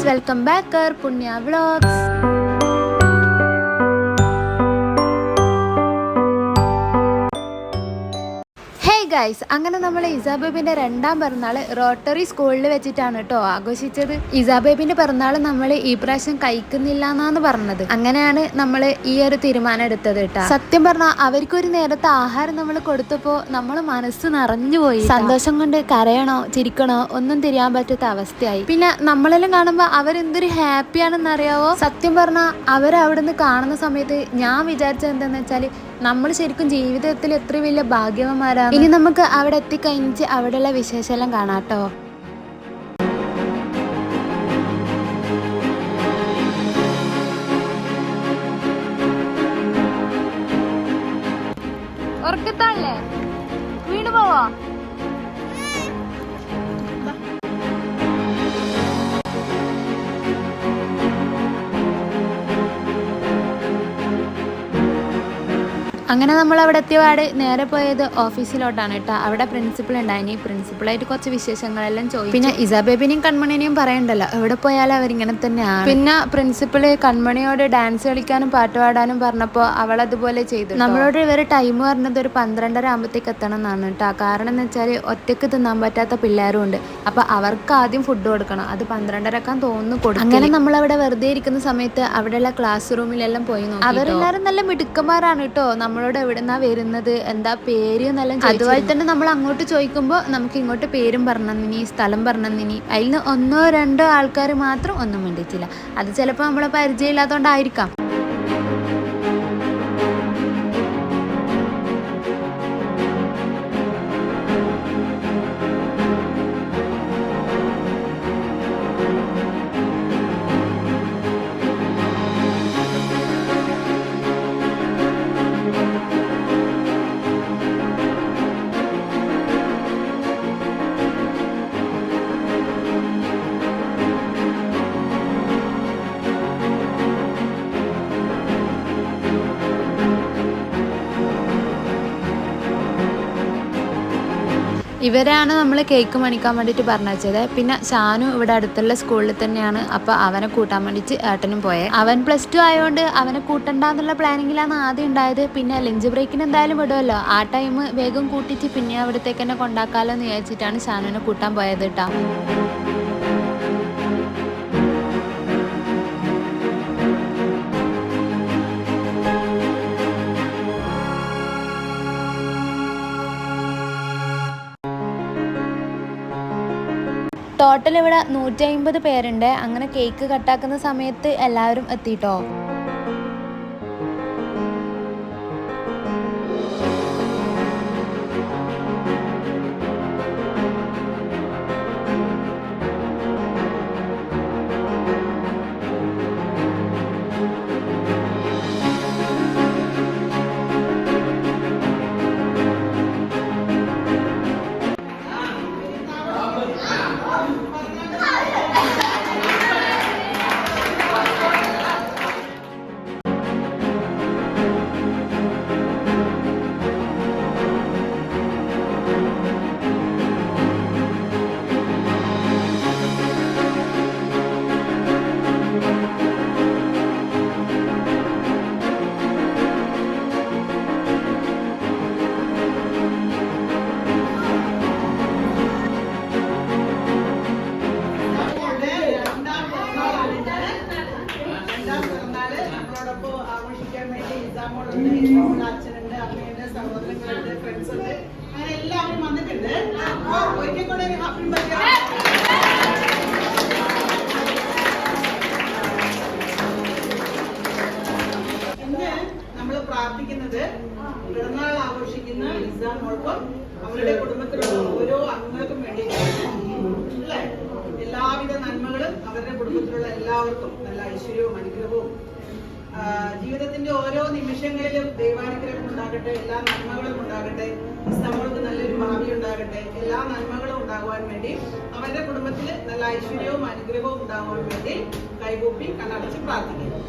Guys, welcome back പുണ്യ vlogs. Guys, അങ്ങനെ നമ്മൾ ഇസാബേബിന്റെ രണ്ടാം പിറന്നാൾ റോട്ടറി സ്കൂളിൽ വെച്ചിട്ടാണ് കേട്ടോ ആഘോഷിച്ചത്. ഇസാബേബിന്റെ പിറന്നാൾ നമ്മൾ ഈ പ്രാവശ്യം കഴിക്കുന്നില്ല എന്നാണ് പറഞ്ഞത്. അങ്ങനെയാണ് നമ്മൾ ഈ ഒരു തീരുമാനം എടുത്തത് കേട്ടോ. സത്യം പറഞ്ഞാൽ അവർക്കൊരു നേരത്തെ ആഹാരം നമ്മൾ കൊടുത്തപ്പോൾ നമ്മൾ മനസ്സ് നിറഞ്ഞുപോയി. സന്തോഷം കൊണ്ട് കരയണോ ചിരിക്കണോ ഒന്നും തിരിയാൻ പറ്റാത്ത അവസ്ഥയായി. പിന്നെ നമ്മളെല്ലാം കാണുമ്പോൾ അവരെന്തൊരു ഹാപ്പിയാണെന്ന് അറിയാവോ. സത്യം പറഞ്ഞാൽ അവരവിടുന്ന് കാണുന്ന സമയത്ത് ഞാൻ വിചാരിച്ചത് എന്താണെന്ന് വെച്ചാൽ നമ്മൾ ശരിക്കും ജീവിതത്തിൽ എത്ര വലിയ ഭാഗ്യവന്മാരാണ്. ഇനി നമുക്ക് അവിടെ എത്തിക്കഴിഞ്ഞിട്ട് അവിടെയുള്ള വിശേഷമെല്ലാം കാണാട്ടോ. ഉറക്കത്താണല്ലേ വീണ് പോവാ. അങ്ങനെ നമ്മൾ അവിടെ എത്തിയപാട് നേരെ പോയത് ഓഫീസിലോട്ടാണ് കേട്ടോ. അവിടെ പ്രിൻസിപ്പൾ ഉണ്ടായിനി. പ്രിൻസിപ്പളായിട്ട് കുറച്ച് വിശേഷങ്ങളെല്ലാം ചോദിച്ചു. പിന്നെ ഇസാബേബിനെയും കൺമണിനെയും പറയണ്ടല്ലോ, എവിടെ പോയാലും അവരിങ്ങനെ തന്നെയാണ്. പിന്നെ പ്രിൻസിപ്പള് കൺമണിയോട് ഡാൻസ് കളിക്കാനും പാട്ട് പാടാനും പറഞ്ഞപ്പോൾ അവൾ അതുപോലെ ചെയ്തു. നമ്മളോട് ഇവർ ടൈം പറഞ്ഞത് ഒരു 12:30 ആകുമ്പോഴത്തേക്ക് എത്തണം എന്നാണ് കേട്ടോ. കാരണം എന്ന് വെച്ചാൽ ഒറ്റക്ക് തിന്നാൻ പറ്റാത്ത പിള്ളേരും ഉണ്ട്. അപ്പൊ അവർക്ക് ആദ്യം ഫുഡ് കൊടുക്കണം. അത് 12:30 തോന്നുന്നു കൊടുക്കും. അങ്ങനെ നമ്മൾ അവിടെ വെറുതെ ഇരിക്കുന്ന സമയത്ത് അവിടെയുള്ള ക്ലാസ് റൂമിലെല്ലാം പോയി നോക്കി. അവരെല്ലാരും നല്ല മിടുക്കന്മാരാണ് കേട്ടോ. നമ്മളോട് എവിടെന്നാ വരുന്നത്, എന്താ പേര് എന്നെല്ലാം. അതുപോലെ തന്നെ നമ്മൾ അങ്ങോട്ട് ചോദിക്കുമ്പോൾ നമുക്ക് ഇങ്ങോട്ട് പേരും പറഞ്ഞിനി, സ്ഥലം പറഞ്ഞിനി. അതിൽ നിന്ന് 1-2 ആൾക്കാർ മാത്രം ഒന്നും വേണ്ടിയിട്ടില്ല. അത് ചിലപ്പോൾ നമ്മളെ പരിചയമില്ലാത്തതുകൊണ്ടായിരിക്കാം. ഇവരാണ് നമ്മൾ കേക്ക് മേടിക്കാൻ വേണ്ടിയിട്ട് പറഞ്ഞു വെച്ചത്. പിന്നെ ഷാനു ഇവിടെ അടുത്തുള്ള സ്കൂളിൽ തന്നെയാണ്. അപ്പോൾ അവനെ കൂട്ടാൻ വേണ്ടിയിട്ട് ഏട്ടനും പോയത്. അവൻ +2 ആയതുകൊണ്ട് അവനെ കൂട്ടണ്ടെന്നുള്ള പ്ലാനിങ്ങിലാണ് ആദ്യം ഉണ്ടായത്. പിന്നെ ലഞ്ച് ബ്രേക്കിന് എന്തായാലും വിടുമല്ലോ, ആ ടൈം വേഗം കൂട്ടിയിട്ട് പിന്നെ അവിടത്തേക്ക് തന്നെ കൊണ്ടാക്കാമല്ലോ എന്ന് വിചാരിച്ചിട്ടാണ് ഷാനുവിനെ കൂട്ടാൻ പോയത് കേട്ടോ. ടോട്ടൽ ഇവിടെ 150 പേരുണ്ട്. അങ്ങനെ കേക്ക് കട്ടാക്കുന്ന സമയത്ത് എല്ലാവരും എത്തിട്ടോ. അച്ഛനുണ്ട്, അമ്മയുണ്ട്, സഹോദരങ്ങളുണ്ട്, ഫ്രണ്ട്സ് ഉണ്ട്. അങ്ങനെ എല്ലാവരും വന്നിട്ടുണ്ട്. ഒരിക്കൽ കൂടെ ഒരു ഹാപ്പി ബർത്ത്ഡേ. ഇന്ന് നമ്മൾ പ്രാർത്ഥിക്കുന്നത് പിറന്നാൾ ആഘോഷിക്കുന്ന ഇസാം മോൾക്കും അവരുടെ കുടുംബത്തിലുള്ള ഓരോ അംഗങ്ങൾക്കും വേണ്ടിയിട്ടാണ് അല്ലേ. എല്ലാവിധ നന്മകളും അവരുടെ കുടുംബത്തിലുള്ള എല്ലാവർക്കും നല്ല ഐശ്വര്യവും അനുഗ്രഹവും ജീവിതത്തിന്റെ ഓരോ നിമിഷങ്ങളിലും ദൈവാനുഗ്രഹം ഉണ്ടാകട്ടെ, എല്ലാ നന്മകളും ഉണ്ടാകട്ടെ, നമ്മൾക്ക് നല്ലൊരു ഭാവി ഉണ്ടാകട്ടെ, എല്ലാ നന്മകളും ഉണ്ടാകുവാൻ വേണ്ടി അവരുടെ കുടുംബത്തിൽ നല്ല ഐശ്വര്യവും അനുഗ്രഹവും ഉണ്ടാകുവാൻ വേണ്ടി കൈകൂപ്പി കണ്ണടച്ച് പ്രാർത്ഥിക്കുന്നു.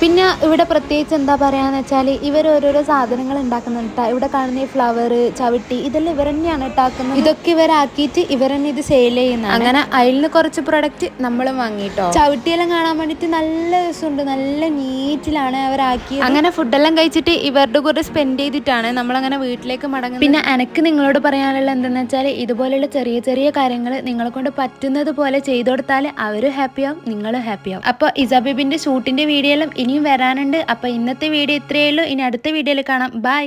പിന്നെ ഇവിടെ പ്രത്യേകിച്ച് എന്താ പറയാന്ന് വെച്ചാൽ ഇവർ ഓരോരോ സാധനങ്ങൾ ഉണ്ടാക്കുന്നുണ്ട്. ഇവിടെ കാണുന്ന ഈ ഫ്ലവർ, ചവിട്ടി, ഇതെല്ലാം ഇവർ തന്നെയാണ് ഉണ്ടാക്കുന്നത്. ഇതൊക്കെ ഇവരാക്കിയിട്ട് ഇവർ തന്നെ ഇത് സെയിൽ ചെയ്യുന്നത്. അങ്ങനെ അതിൽ നിന്ന് കുറച്ച് പ്രൊഡക്റ്റ് നമ്മളും വാങ്ങിയിട്ടോ. ചവിട്ടിയെല്ലാം കാണാൻ വേണ്ടിയിട്ട് നല്ല രസമുണ്ട്, നല്ല നീറ്റിലാണ് അവരാക്കിയത്. അങ്ങനെ ഫുഡെല്ലാം കഴിച്ചിട്ട് ഇവരുടെ കൂടെ സ്പെൻഡ് ചെയ്തിട്ടാണ് നമ്മളങ്ങനെ വീട്ടിലേക്ക് മടങ്ങുന്നത്. പിന്നെ എനിക്ക് നിങ്ങളോട് പറയാനുള്ള എന്താണെന്ന് വെച്ചാൽ ഇതുപോലെയുള്ള ചെറിയ ചെറിയ കാര്യങ്ങൾ നിങ്ങളെ കൊണ്ട് പറ്റുന്നത് പോലെ ചെയ്തു കൊടുത്താൽ അവരും ഹാപ്പിയാവും, നിങ്ങളും ഹാപ്പിയാവും. അപ്പോൾ ഇസാബേബിൻ്റെ ഷൂട്ടിൻ്റെ വീഡിയോ എല്ലാം ഇനിയും വരാനുണ്ട്. അപ്പോൾ ഇന്നത്തെ വീഡിയോ ഇത്രയേ ഉള്ളൂ. ഇനി അടുത്ത വീഡിയോയിൽ കാണാം. ബൈ.